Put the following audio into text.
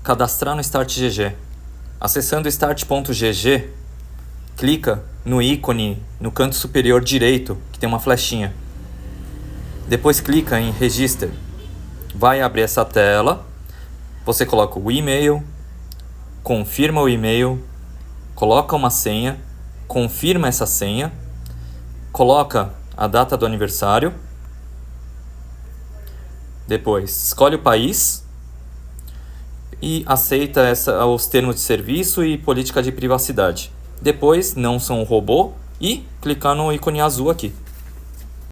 Cadastrar no Start.gg. Acessando start.gg, clica no ícone no canto superior direito, que tem uma flechinha. Depois clica em Register. Vai abrir essa tela. Você coloca o e-mail, confirma o e-mail, coloca uma senha, confirma essa senha, coloca a data do aniversário, depois escolhe o país e aceita os termos de serviço e política de privacidade. Depois, não sou um robô, e clicar no ícone azul aqui.